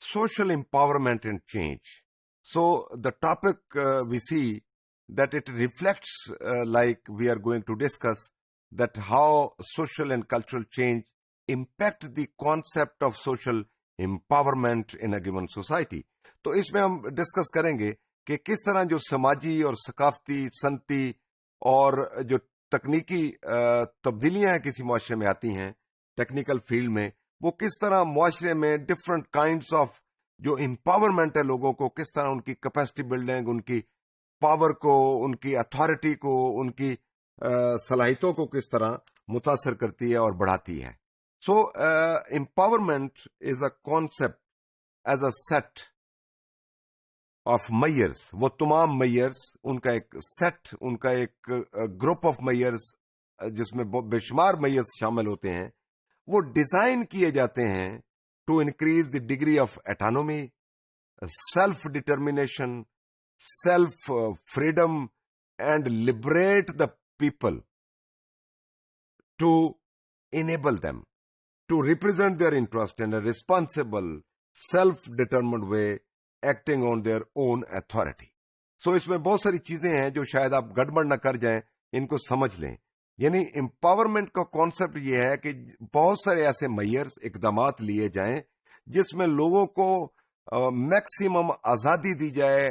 social empowerment and change. So the topic we see that it reflects, like we are going to discuss, that how social and cultural change impact the concept of social empowerment in a given society. تو اس میں ہم discuss کریں گے کہ کس طرح جو سماجی اور ثقافتی صنعتی اور جو تکنیکی تبدیلیاں ہیں کسی معاشرے میں آتی ہیں ٹیکنیکل فیلڈ میں، وہ کس طرح معاشرے میں ڈفرنٹ کائنڈس آف جو امپاورمنٹ ہے لوگوں کو، کس طرح ان کی کیپیسٹی بلڈنگ، ان کی پاور کو، ان کی اتھارٹی کو، ان کی صلاحیتوں کو کس طرح متاثر کرتی ہے اور بڑھاتی ہے. So empowerment is a concept as a set of measures. وہ تمام میئرس، ان کا ایک سیٹ، ان کا ایک گروپ آف میئرس جس میں بے شمار میئرس شامل ہوتے ہیں، وہ ڈیزائن کیے جاتے ہیں to increase the degree of autonomy, self determination, self freedom and liberate the people to enable them to represent their interest in a responsible, self-determined way, acting on their own authority. So اس میں بہت ساری چیزیں ہیں جو شاید آپ گڑبڑ نہ کر جائیں، ان کو سمجھ لیں. یعنی امپاورمنٹ کا کانسیپٹ یہ ہے کہ بہت سارے ایسے میئرز، اقدامات لیے جائیں جس میں لوگوں کو میکسیمم آزادی دی جائے،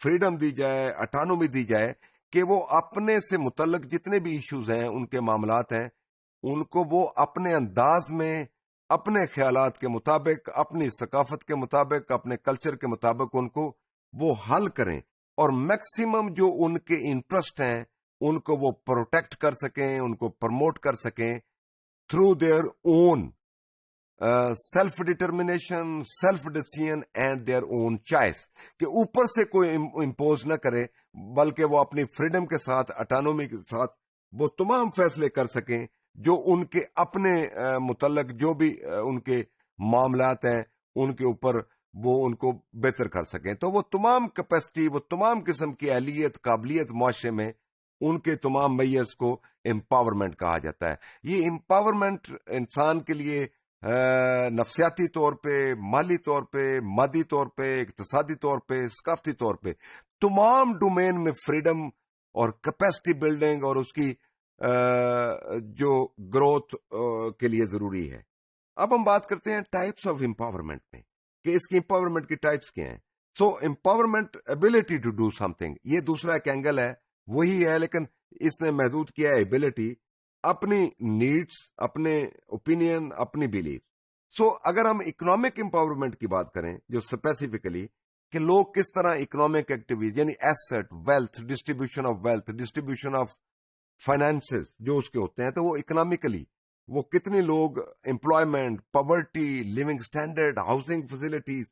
فریڈم دی جائے، اٹانومی دی جائے کہ وہ اپنے سے متعلق جتنے بھی ایشوز ہیں، ان کے معاملات ہیں، ان کو وہ اپنے انداز میں، اپنے خیالات کے مطابق، اپنی ثقافت کے مطابق، اپنے کلچر کے مطابق ان کو وہ حل کریں، اور میکسیمم جو ان کے انٹرسٹ ہیں ان کو وہ پروٹیکٹ کر سکیں، ان کو پروموٹ کر سکیں through their own self determination, self decision and their own choice. کہ اوپر سے کوئی امپوز نہ کرے بلکہ وہ اپنی فریڈم کے ساتھ، اٹانومی کے ساتھ وہ تمام فیصلے کر سکیں جو ان کے اپنے متعلق جو بھی ان کے معاملات ہیں ان کے اوپر وہ ان کو بہتر کر سکیں. تو وہ تمام کیپیسٹی، وہ تمام قسم کی اہلیت، قابلیت معاشرے میں ان کے تمام میئرز کو امپاورمنٹ کہا جاتا ہے. یہ امپاورمنٹ انسان کے لیے نفسیاتی طور پہ، مالی طور پہ، مادی طور پہ، اقتصادی طور پہ، ثقافتی طور پہ تمام ڈومین میں فریڈم اور کیپیسٹی بلڈنگ اور اس کی جو گروتھ کے لیے ضروری ہے. اب ہم بات کرتے ہیں ٹائپس آف امپاورمنٹ میں کہ اس کی امپاورمنٹ کی ٹائپس کیا ہیں. So empowerment ability to do something, یہ دوسرا ایک اینگل ہے، وہی ہے لیکن اس نے محدود کیا ہے ایبلٹی، اپنی نیڈس، اپنے اوپینین، اپنی بلیف. سو اگر ہم اکنامک امپاورمنٹ کی بات کریں جو اسپیسیفکلی کہ لوگ کس طرح اکنامک ایکٹیویٹی یعنی asset, wealth, distribution of wealth, distribution of finances جو اس کے ہوتے ہیں، تو وہ اکنامکلی وہ کتنے لوگ employment, poverty, living standard, housing facilities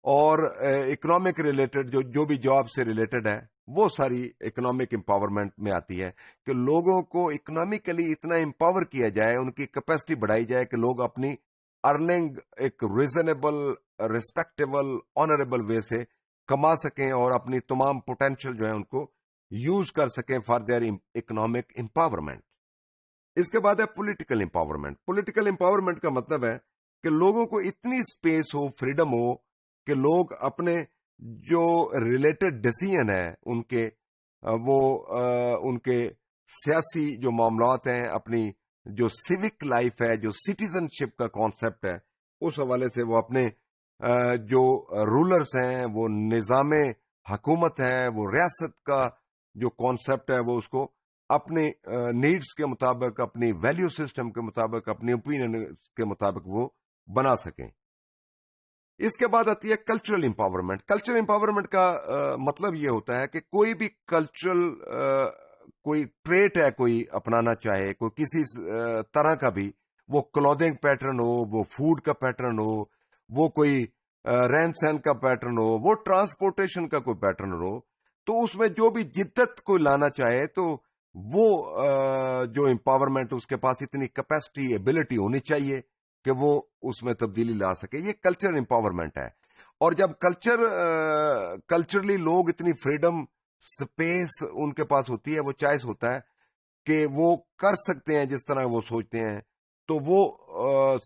اور اکنامک ریلیٹڈ جو بھی جاب سے ریلیٹڈ ہے وہ ساری اکنامک امپاورمنٹ میں آتی ہے کہ لوگوں کو اکنامکلی اتنا امپاور کیا جائے، ان کی کیپیسٹی بڑھائی جائے کہ لوگ اپنی ارننگ ایک ریزنیبل، ریسپیکٹیبل، آنریبل وے سے کما سکیں اور اپنی تمام پوٹینشیل جو ہے ان کو یوز کر سکیں فار دیئر اکنامک امپاورمنٹ. اس کے بعد ہے پولیٹیکل امپاورمنٹ. پولیٹیکل امپاورمنٹ کا مطلب ہے کہ لوگوں کو اتنی اسپیس ہو، فریڈم ہو کہ لوگ اپنے جو ریلیٹڈ ڈیسیژن ہے ان کے وہ ان کے سیاسی جو معاملات ہیں، اپنی جو سیوک لائف ہے، جو سٹیزن شپ کا کانسیپٹ ہے، اس حوالے سے وہ اپنے جو رولرز ہیں، وہ نظام حکومت ہے، وہ ریاست کا جو کانسیپٹ ہے وہ اس کو اپنے نیڈز کے مطابق، اپنی ویلیو سسٹم کے مطابق، اپنی اوپینین کے مطابق وہ بنا سکیں. اس کے بعد آتی ہے کلچرل امپاورمنٹ. کلچرل امپاورمنٹ کا مطلب یہ ہوتا ہے کہ کوئی بھی کلچرل کوئی ٹریٹ ہے کوئی اپنانا چاہے، کوئی کسی طرح کا بھی، وہ کلودنگ پیٹرن ہو، وہ فوڈ کا پیٹرن ہو، وہ کوئی رہن سہن کا پیٹرن ہو، وہ ٹرانسپورٹیشن کا کوئی پیٹرن ہو، تو اس میں جو بھی جدت کوئی لانا چاہے تو وہ جو امپاورمنٹ اس کے پاس اتنی کیپیسٹی، ایبلٹی ہونی چاہیے کہ وہ اس میں تبدیلی لا سکے. یہ کلچر امپاورمنٹ ہے. اور جب کلچرلی لوگ اتنی فریڈم، سپیس ان کے پاس ہوتی ہے، وہ چوائس ہوتا ہے کہ وہ کر سکتے ہیں جس طرح وہ سوچتے ہیں، تو وہ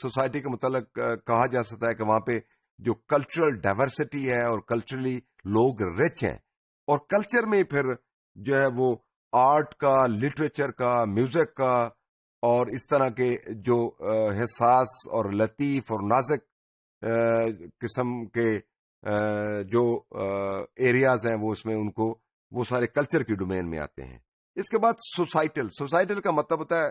سوسائٹی کے متعلق کہا جا سکتا ہے کہ وہاں پہ جو کلچرل ڈائیورسٹی ہے اور کلچرلی لوگ رچ ہیں، اور کلچر میں پھر جو ہے وہ آرٹ کا، لٹریچر کا، میوزک کا اور اس طرح کے جو حساس اور لطیف اور نازک قسم کے جو ایریاز ہیں وہ اس میں ان کو وہ سارے کلچر کی ڈومین میں آتے ہیں. اس کے بعد سوسائٹل کا مطلب ہوتا ہے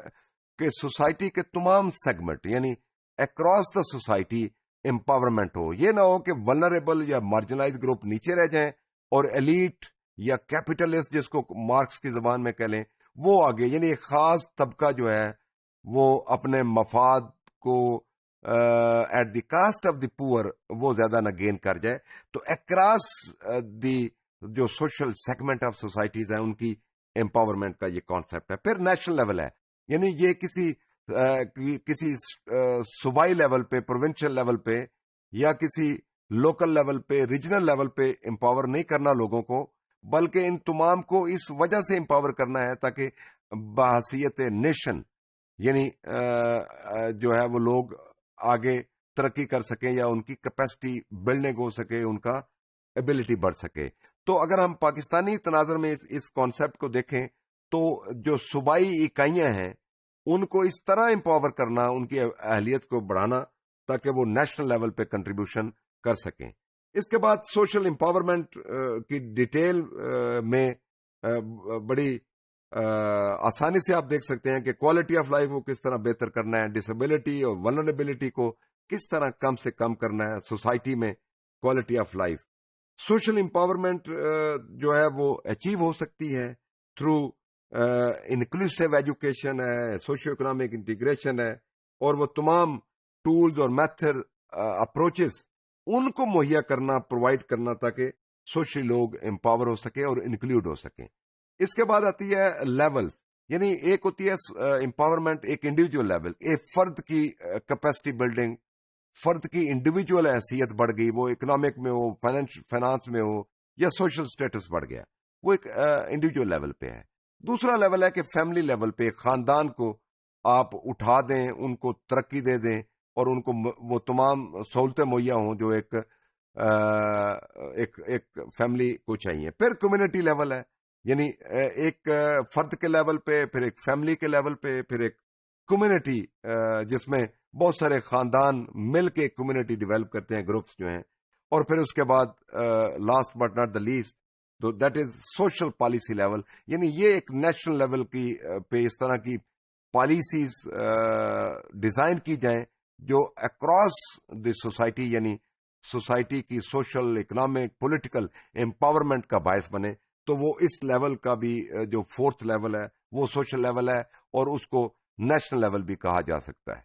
کہ سوسائٹی کے تمام سیگمنٹ، یعنی اکراس دا سوسائٹی امپاورمنٹ ہو. یہ نہ ہو کہ ولنریبل یا مارجنلائز گروپ نیچے رہ جائیں اور ایلیٹ یا کیپٹلسٹ جس کو مارکس کی زبان میں کہہ لیں وہ آگے، یعنی ایک خاص طبقہ جو ہے وہ اپنے مفاد کو at the cost of the poor وہ زیادہ نہ گین کر جائے. تو اکراس دی جو سوشل سیگمنٹ آف سوسائٹیز ہیں ان کی امپاورمنٹ کا یہ کانسیپٹ ہے. پھر نیشنل لیول ہے، یعنی یہ کسی صوبائی لیول پہ، پروونشل لیول پہ یا کسی لوکل لیول پہ، ریجنل لیول پہ امپاور نہیں کرنا لوگوں کو، بلکہ ان تمام کو اس وجہ سے امپاور کرنا ہے تاکہ بحیثیت نیشن یعنی جو ہے وہ لوگ آگے ترقی کر سکیں یا ان کی کیپیسٹی بلڈنگ ہو سکے، ان کا ایبلٹی بڑھ سکے. تو اگر ہم پاکستانی تناظر میں اس کانسیپٹ کو دیکھیں تو جو صوبائی اکائیاں ہیں ان کو اس طرح امپاور کرنا، ان کی اہلیت کو بڑھانا تاکہ وہ نیشنل لیول پہ کنٹریبیوشن کر سکیں. اس کے بعد سوشل امپاورمنٹ کی ڈیٹیل میں بڑی آسانی سے آپ دیکھ سکتے ہیں کہ کوالٹی آف لائف کو کس طرح بہتر کرنا ہے، ڈسیبلٹی اور ولنریبلٹی کو کس طرح کم سے کم کرنا ہے سوسائٹی میں، quality of life. Social empowerment جو ہے وہ اچیو ہو سکتی ہے تھرو انکلوسیو ایجوکیشن ہے، سوشیو اکنامک انٹیگریشن ہے، اور وہ تمام ٹولز اور میتھڈ اپروچز ان کو مہیا کرنا، پرووائڈ کرنا تاکہ سوشلی لوگ امپاور ہو سکے اور انکلوڈ ہو سکیں. اس کے بعد آتی ہے لیول، یعنی ایک ہوتی ہے امپاورمنٹ ایک انڈیویجول لیول، ایک فرد کی کیپیسٹی بلڈنگ، فرد کی انڈیویجول حیثیت بڑھ گئی، وہ اکنامک میں ہو، فائنانس میں ہو یا سوشل سٹیٹس بڑھ گیا، وہ ایک انڈیویجول لیول پہ ہے. دوسرا لیول ہے کہ فیملی لیول پہ ایک خاندان کو آپ اٹھا دیں، ان کو ترقی دے دیں اور ان کو وہ تمام سہولتیں مہیا ہوں جو ایک فیملی کو چاہیے. پھر کمیونٹی لیول ہے، یعنی ایک فرد کے لیول پہ، پھر ایک فیملی کے لیول پہ، پھر ایک کمیونٹی جس میں بہت سارے خاندان مل کے کمیونٹی ڈیولپ کرتے ہیں، گروپس جو ہیں. اور پھر اس کے بعد last but not the least that is social policy level, یعنی یہ ایک نیشنل لیول کی پہ اس طرح کی پالیسیز ڈیزائن کی جائیں جو اکراس دی سوسائٹی، یعنی سوسائٹی کی سوشل، اکنامک، پولیٹیکل امپاورمنٹ کا باعث بنے. تو وہ اس لیول کا بھی جو فورتھ لیول ہے وہ سوشل لیول ہے اور اس کو نیشنل لیول بھی کہا جا سکتا ہے.